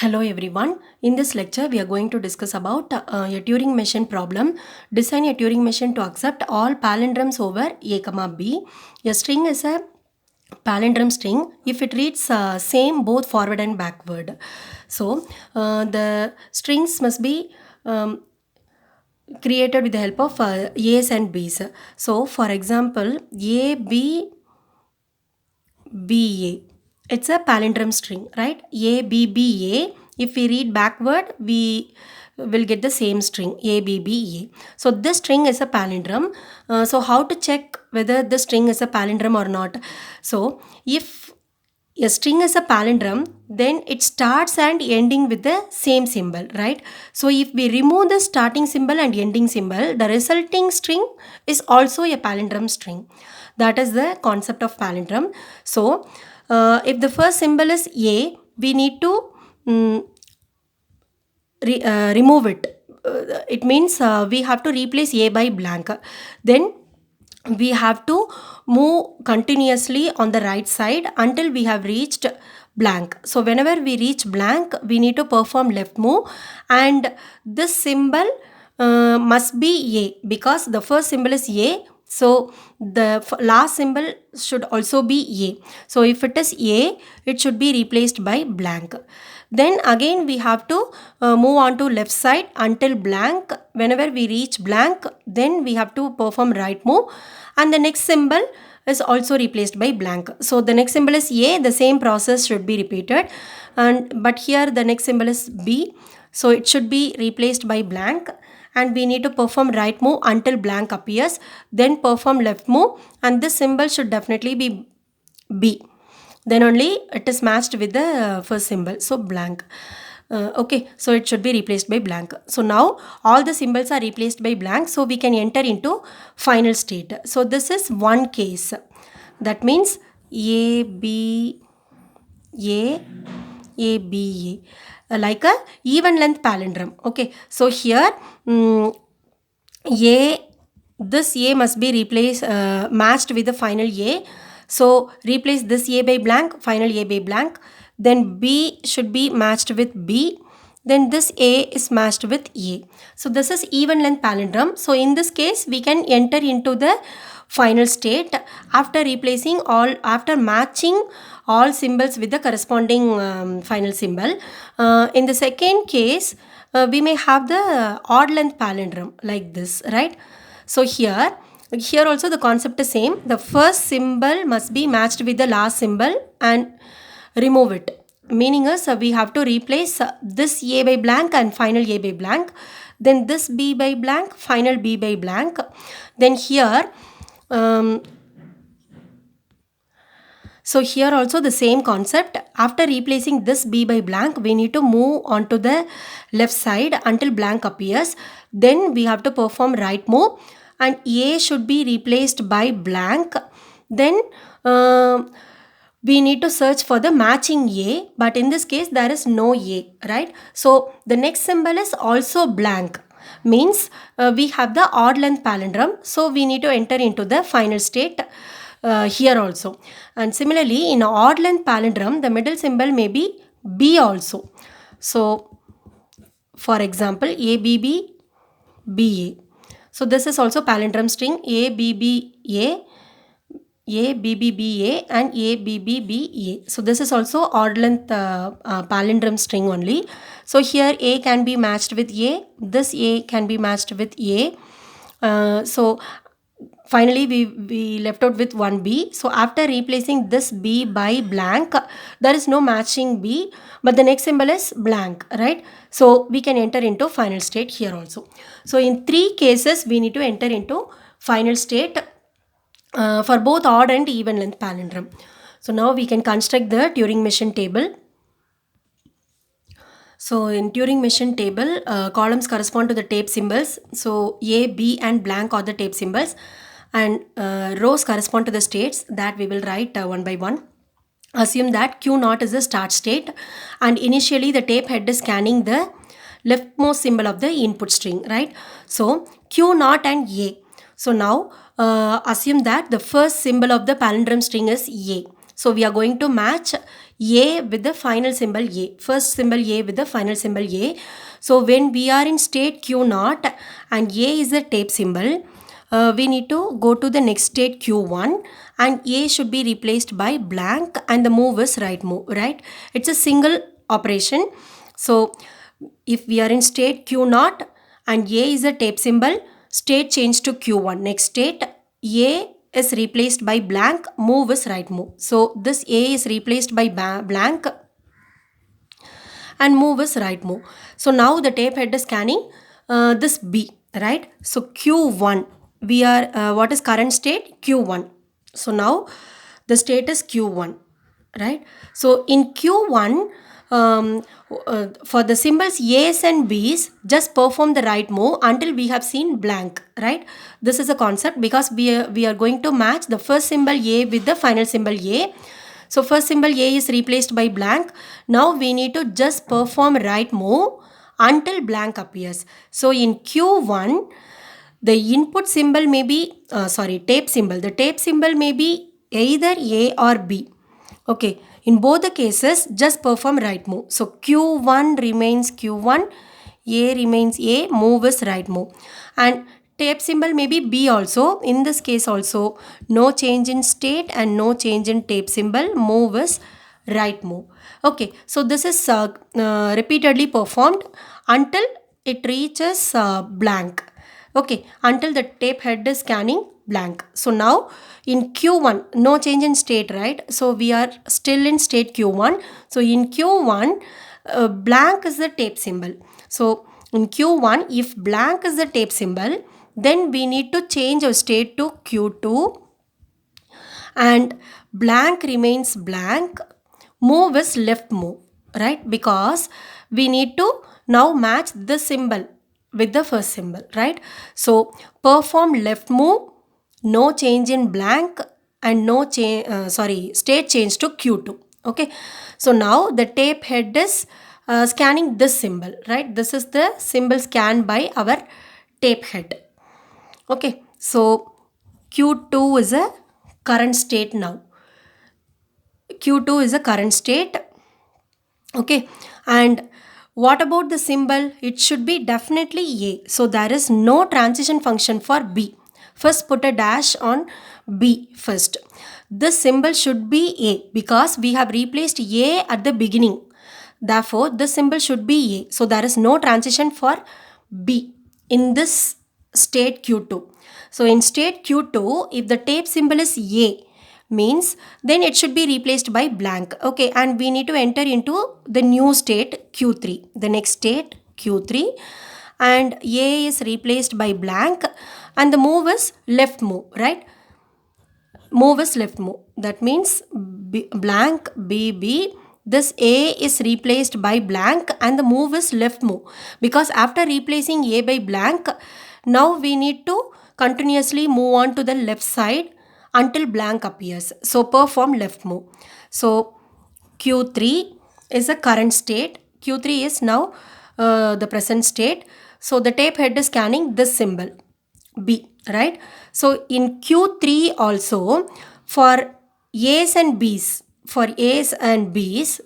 Hello everyone. In this lecture, we are going to discuss about a Turing machine problem. Design a Turing machine to accept all palindromes over a comma b. A string is a palindrome string if it reads same both forward and backward. So the strings must be created with the help of a's and b's. So for example, a b BA. It's a palindrome string, right? ABBA. If we read backward, we will get the same string ABBA. So this string is a palindrome. So how to check whether the string is a palindrome or not? So if a string is a palindrome, then it starts and ending with the same symbol, right? So if we remove the starting symbol and ending symbol, the resulting string is also a palindrome string. That is the concept of palindrome. So if the first symbol is a, we need to remove it. It means we have to replace a by blank. Then we have to move continuously on the right side until we have reached blank. So whenever we reach blank, we need to perform left move, and this symbol must be a, because the first symbol is a. So the last symbol should also be a. So if it is a, it should be replaced by blank. Then again we have to move on to left side until blank. Whenever we reach blank, then we have to perform right move, and the next symbol is also replaced by blank. So the next symbol is a, the same process should be repeated, and but here the next symbol is b, so it should be replaced by blank, and we need to perform right move until blank appears, then perform left move, and this symbol should definitely be b. Then only it is matched with the first symbol, so blank. Okay, so it should be replaced by blank. So now all the symbols are replaced by blank, so we can enter into final state. So this is one case. That means a b a a b a, like a even length palindrome. Okay, so here a, this a must be replaced matched with the final a. So replace this a by blank, final a by blank. Then b should be matched with b. Then this a is matched with a. So this is even length palindrome. So in this case, we can enter into the final state after replacing all, after matching all symbols with the corresponding final symbol. In the second case, we may have the odd length palindrome like this, right? So here also the concept is same. The first symbol must be matched with the last symbol and remove it. Meaning is we have to replace this a by blank and final a by blank. Then this b by blank, final b by blank. Then here so here also the same concept. After replacing this b by blank, we need to move on to the left side until blank appears. Then we have to perform right move, and a should be replaced by blank. Then we need to search for the matching a, but in this case there is no a, right? So the next symbol is also blank, means we have the odd length palindrome, so we need to enter into the final state here also. And similarly, in odd length palindrome, the middle symbol may be b also. So for example, ABB BA. So this is also palindrome string ABBA, ABBBA and ABBBA. So this is also odd length palindrome string only. So here A can be matched with A, this A can be matched with A. So finally we left out with one b. So after replacing this b by blank, there is no matching b, but the next symbol is blank, right? So we can enter into final state here also. So in three cases we need to enter into final state for both odd and even length palindrome. So now we can construct the Turing machine table. So in Turing machine table, columns correspond to the tape symbols. So A, B and blank are the tape symbols, and rows correspond to the states that we will write one by one. Assume that Q naught is the start state, and initially the tape head is scanning the leftmost symbol of the input string, right? So Q naught and A. So now assume that the first symbol of the palindrome string is A. So we are going to match A with the final symbol A. First symbol A with the final symbol A. So when we are in state Q0 and A is the tape symbol, we need to go to the next state Q1 and A should be replaced by blank and the move is right move, right? It's a single operation. So if we are in state Q0 and A is a tape symbol, state change to Q1. Next state A is replaced by blank, move is right move. So this A is replaced by blank and move is right move. So now the tape head is scanning this B, right? So Q1, we are, what is current state? Q1. So now the state is Q1, right? So in Q1, for the symbols A's and B's, just perform the right move until we have seen blank, right? This is a concept because we are going to match the first symbol A with the final symbol A. So first symbol A is replaced by blank. Now we need to just perform right move until blank appears. So in Q1, the input symbol may be, tape symbol. The tape symbol may be either A or B. Okay, in both the cases, just perform right move. So Q1 remains Q1, A remains A, move is right move. And tape symbol may be B also. In this case also, no change in state and no change in tape symbol, move is right move. Okay, so this is repeatedly performed until it reaches blank. Okay, until the tape head is scanning blank. So now in Q1, no change in state, right? So we are still in state Q1. So in Q1, blank is the tape symbol. So in Q1, if blank is the tape symbol, then we need to change our state to Q2 and blank remains blank, move is left move, right? Because we need to now match this symbol with the first symbol, right? So perform left move, no change in blank and no change, state change to Q2. Okay, so now the tape head is scanning this symbol, right? This is the symbol scanned by our tape head. Okay, so Q2 is a current state now. Q2 is a current state. Okay, and what about the symbol? It should be definitely A. So there is no transition function for B. First put a dash on B first. This symbol should be A because we have replaced A at the beginning. Therefore, this symbol should be A. So there is no transition for B in this state Q2. So in state Q2, if the tape symbol is A, means then it should be replaced by blank. Okay, and we need to enter into the new state Q3, the next state Q3, and A is replaced by blank and the move is left move, right? Move is left move. That means blank BB, this A is replaced by blank and the move is left move, because after replacing A by blank, now we need to continuously move on to the left side until blank appears. So perform left move. So Q3 is a current state. Q3 is now the present state. So the tape head is scanning this symbol B, right? So in Q3 also, for A's and B's,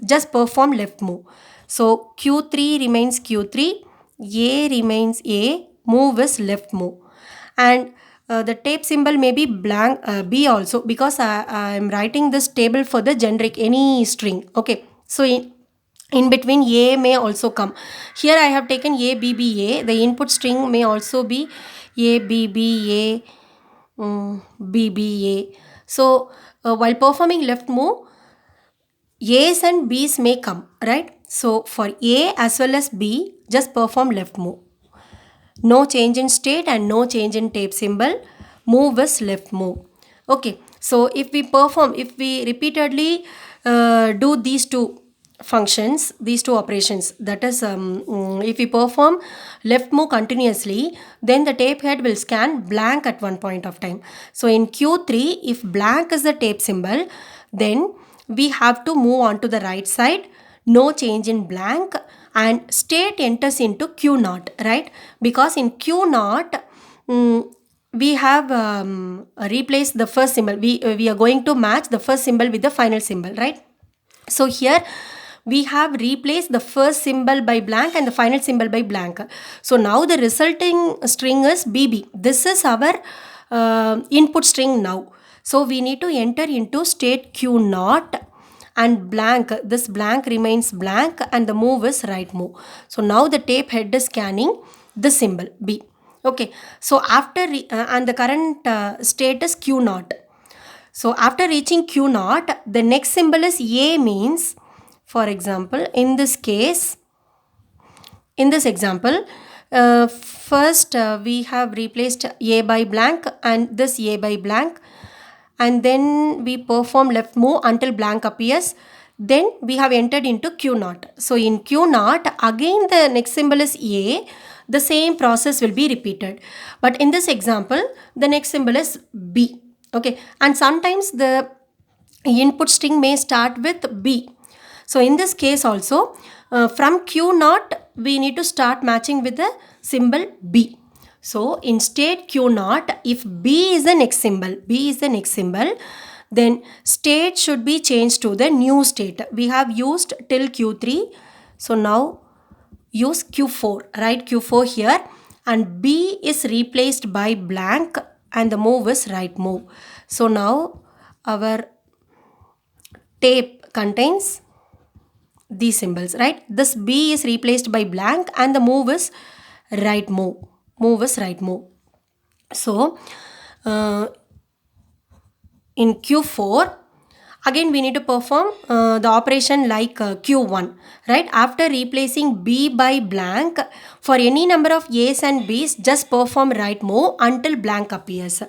just perform left move. So Q3 remains Q3, A remains A, move is left move. And the tape symbol may be blank B also, because I am writing this table for the generic any string. Okay, so in between A may also come. Here I have taken A, B, B, A. The input string may also be A, B, B, A, B, B, A. So while performing left move, A's and B's may come, right? So for A as well as B, just perform left move. No change in state and no change in tape symbol, move is left move. Okay, so if we repeatedly do these two functions, these two operations, that is if we perform left move continuously, then the tape head will scan blank at one point of time. So in Q3, if blank is the tape symbol, then we have to move on to the right side, no change in blank, and state enters into Q0, right? Because in Q0, we have replaced the first symbol. We are going to match the first symbol with the final symbol, right? So here we have replaced the first symbol by blank and the final symbol by blank. So now the resulting string is BB. This is our input string now. So we need to enter into state Q naught and blank. This blank remains blank and the move is right move. So now the tape head is scanning this symbol B. Okay. So after and the current state is Q naught. So after reaching Q naught, the next symbol is A, means, for example, in this case, in this example, first we have replaced A by blank and this A by blank, and then we perform left move until blank appears. Then we have entered into Q naught. So in Q naught, again the next symbol is A. The same process will be repeated. But in this example, the next symbol is B. Okay, and sometimes the input string may start with B. So in this case also, from Q naught, we need to start matching with the symbol B. So in state Q naught, if B is the next symbol, then state should be changed to the new state. We have used till Q3. So now use Q4, write Q4 here, and B is replaced by blank and the move is right move. So now our tape contains these symbols, right? This B is replaced by blank and the move is right move. So in Q4, again we need to perform the operation like Q1, right? After replacing B by blank, for any number of A's and B's, just perform right move until blank appears.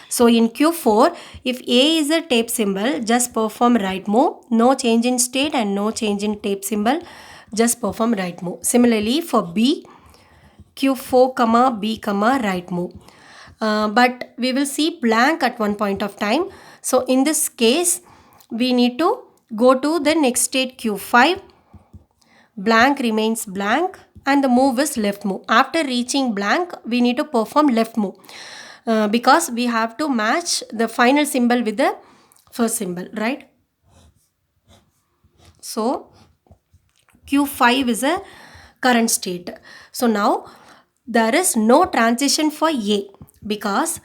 So in Q4, if A is a tape symbol, just perform right move, no change in state and no change in tape symbol, just perform right move. Similarly for B, Q4, B, right move. But we will see blank at one point of time. So in this case, we need to go to the next state Q5. Blank remains blank and the move is left move. After reaching blank, we need to perform left move because we have to match the final symbol with the first symbol, right? So Q5 is a current state. So now there is no transition for A because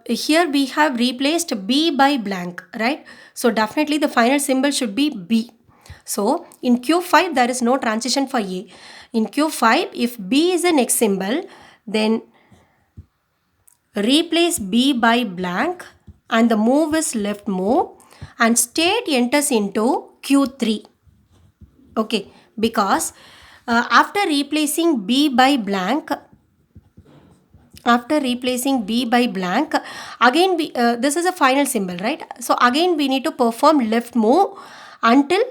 here we have replaced B by blank, right? So definitely the final symbol should be B. So in Q5 there is no transition for A. In Q5, if B is the next symbol, then replace B by blank and the move is left move and state enters into Q3. Okay, because after replacing B by blank, again this is a final symbol, right? So again we need to perform left move until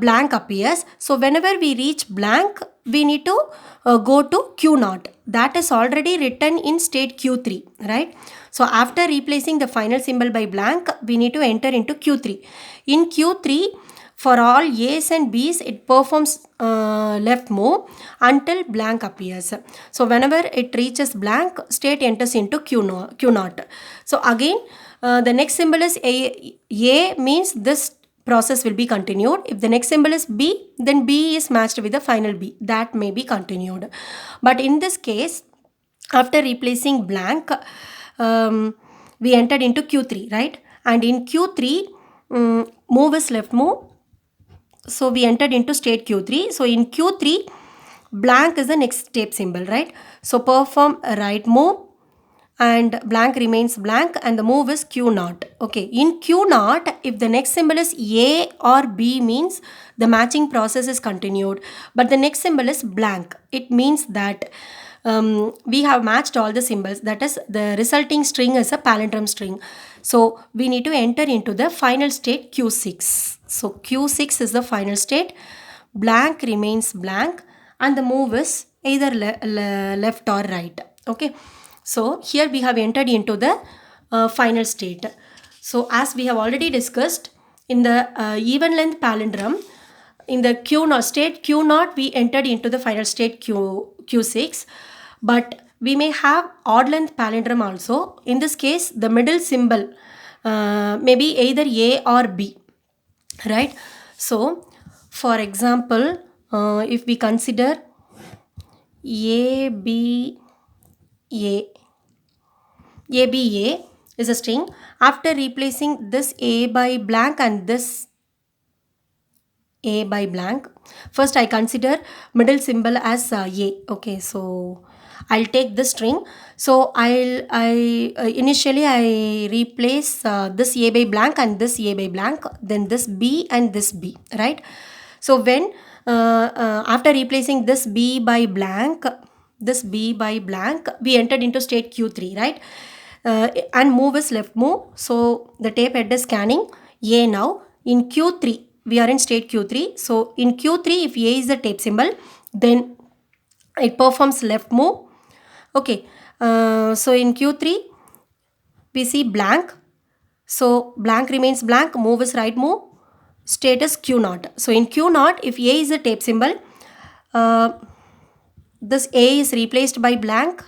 blank appears. So whenever we reach blank, we need to go to Q naught. That is already written in state Q3, right? So after replacing the final symbol by blank, we need to enter into Q3. In Q3, for all A's and B's, it performs left move until blank appears. So whenever it reaches blank, state enters into Q naught. So again, the next symbol is A means this process will be continued. If the next symbol is B, then B is matched with the final B. That may be continued. But in this case, after replacing blank, we entered into Q3, right? And in Q3, move is left move. So we entered into state Q3. So in Q3, blank is the next tape symbol, right? So perform a right move and blank remains blank and the move is Q naught. Okay, in Q naught, if the next symbol is A or B, means the matching process is continued. But the next symbol is blank. It means that we have matched all the symbols. That is, the resulting string is a palindrome string. So we need to enter into the final state Q6. So Q6 is the final state. Blank remains blank and the move is either left or right. Okay. So here we have entered into the final state. So as we have already discussed, in the even length palindrome, in the state Q naught, we entered into the final state Q6. But we may have odd length palindrome also. In this case, the middle symbol may be either A or B, right? So, for example, if we consider A, B, A, ABA is a string. After replacing this A by blank and this A by blank, first I consider middle symbol as A. Okay, so I'll take this string. So I initially I replace this A by blank and this A by blank, then this B and this B, right? So when after replacing this B by blank, we entered into state Q3, right? And move is left move. So the tape head is scanning A now. In Q3, we are in state Q3. So in Q3, if A is the tape symbol, then it performs left move. Okay. So in Q3, we see blank. So blank remains blank. Move is right move. State is Q0. So in Q0, if A is a tape symbol, this A is replaced by blank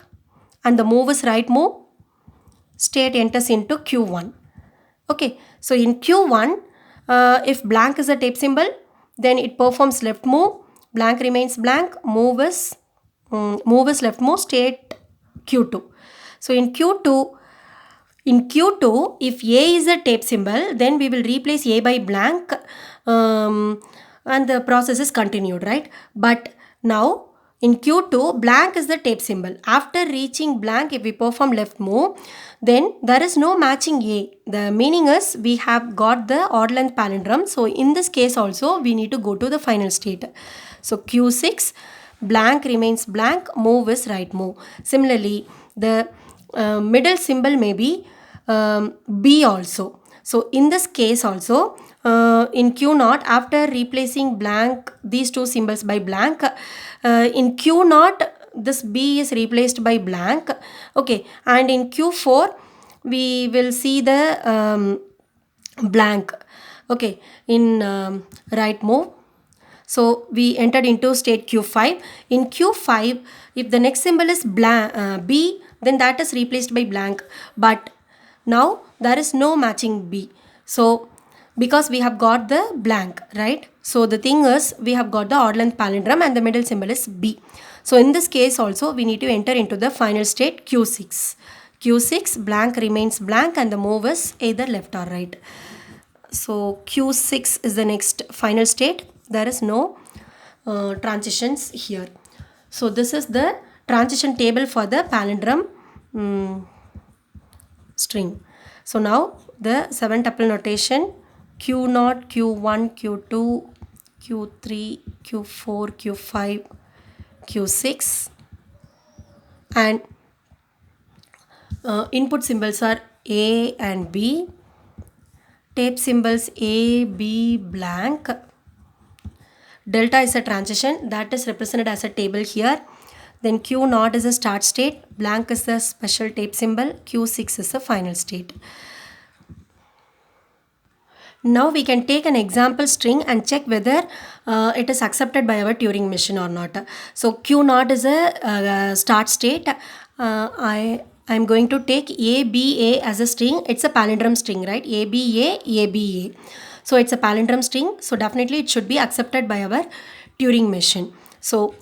and the move is right move. State enters into Q1. Okay, so in Q1, if blank is a tape symbol, then it performs left move, blank remains blank, move is left move, state Q2. So in Q2, if A is a tape symbol, then we will replace A by blank and the process is continued, right? But now in Q2, blank is the tape symbol. After reaching blank, if we perform left move, then there is no matching A. The meaning is we have got the odd length palindrome. So in this case also, we need to go to the final state. So Q6, blank remains blank, move is right move. Similarly, the middle symbol may be B also. So in this case also, in Q0, after replacing blank, these two symbols by blank, in Q0, this B is replaced by blank. Okay, and in Q4, we will see the blank. Okay, in right move. So we entered into state Q5. In Q5, if the next symbol is blank, B, then that is replaced by blank. But now there is no matching B. So because we have got the blank, right? So the thing is, we have got the odd length palindrome and the middle symbol is B. So in this case also, we need to enter into the final state Q6. Q6, blank remains blank and the move is either left or right. So Q6 is the next final state. There is no transitions here. So this is the transition table for the palindrome string. So now the 7 tuple notation Q0, Q1, Q2, Q3, Q4, Q5, Q6 and input symbols are A and B, tape symbols A, B, blank. Delta is a transition that is represented as a table here. Then Q0 is a start state, blank is the special tape symbol, Q6 is the final state. Now we can take an example string and check whether it is accepted by our Turing machine or not. So Q0 is a start state. I am going to take ABA as a string. It's a palindrome string, right? ABA, ABA. So it's a palindrome string. So definitely it should be accepted by our Turing machine. So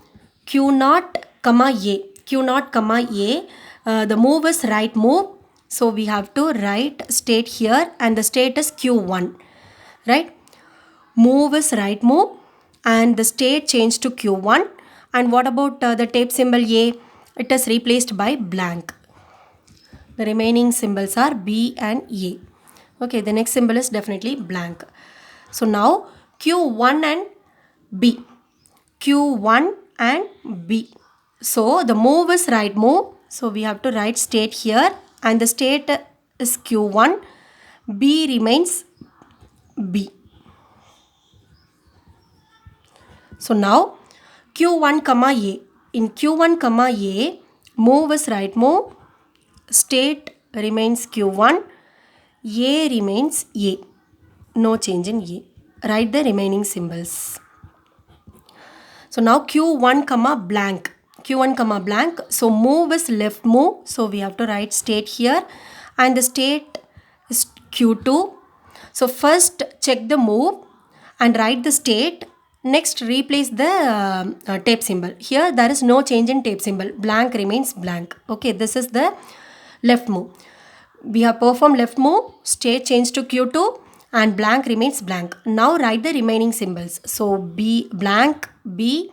Q0, comma A. Q0, comma A. The move is right move. So we have to write state here and the state is Q1. Right? Move is right move and the state changed to Q1. And what about the tape symbol A? It is replaced by blank. The remaining symbols are B and A. Okay, the next symbol is definitely blank. So now Q1 and B. Q1 and B. So the move is right move. So we have to write state here and the state is Q1. B remains B. So now Q1 comma A. In Q1 comma A, move is right move. State remains Q1. A remains A. No change in A. Write the remaining symbols. So now Q1 comma blank. q1 comma blank. So move is left move. So we have to write state here, and the state is q2. So first check the move and write the state. Next replace the tape symbol. Here there is no change in tape symbol. Blank remains blank. Okay, this is the left move. We have performed left move, state change to q2, and blank remains blank. Now write the remaining symbols. So B blank, B,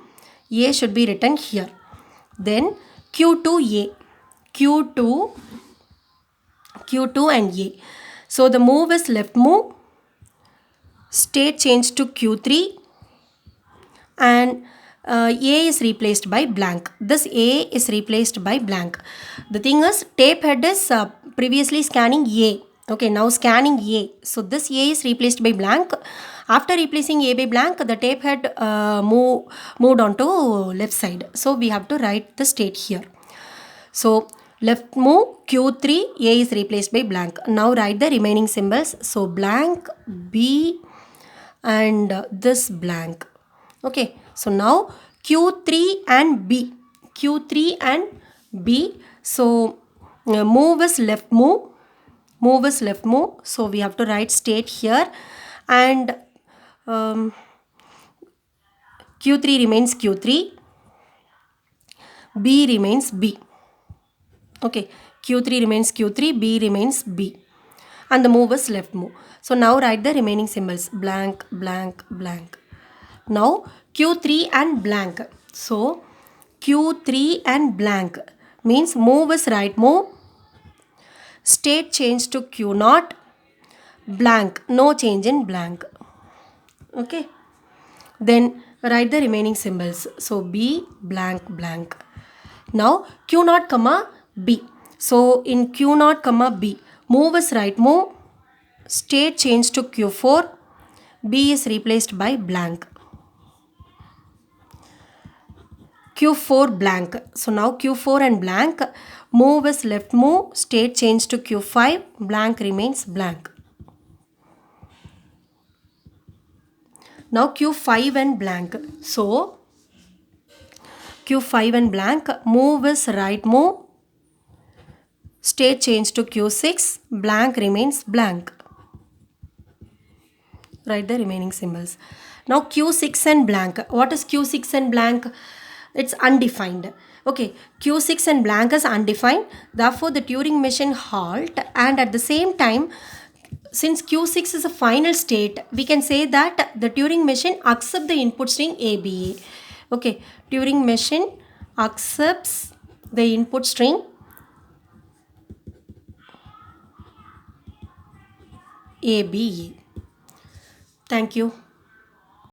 A should be written here. Then q2 A, q2, q2 and A. So the move is left move, state change to q3, and A is replaced by blank. This A is replaced by blank. The thing is, tape head is previously scanning A. Okay, now scanning A. So this A is replaced by blank. After replacing A by blank, the tape head moved on to left side. So we have to write the state here. So left move q3, A is replaced by blank. Now write the remaining symbols. So blank, B, and this blank. Okay, so now q3 and B, q3 and B. So move is left move, move is left move. So we have to write state here, and q3 remains q3, B remains B. Okay, q3 remains q3, B remains B, and the move is left move. So now write the remaining symbols. Blank, blank, blank. Now q3 and blank. So q3 and blank means move is right move, state change to q0, blank, no change in blank. Okay, then write the remaining symbols. So B, blank, blank. Now q0 comma B. So in q0 comma B, move is right move, state change to q4, B is replaced by blank. q4 blank. So now q4 and blank, move is left move, state change to q5, blank remains blank. Now q5 and blank. So q5 and blank, move is right move, state change to q6, blank remains blank. Write the remaining symbols. Now q6 and blank. What is q6 and blank? It's undefined. Okay, q6 and blank is undefined. Therefore, the Turing machine halt, and at the same time, since q6 is a final state, we can say that the Turing machine accepts the input string ABA. Okay, Turing machine accepts the input string ABA. Thank you.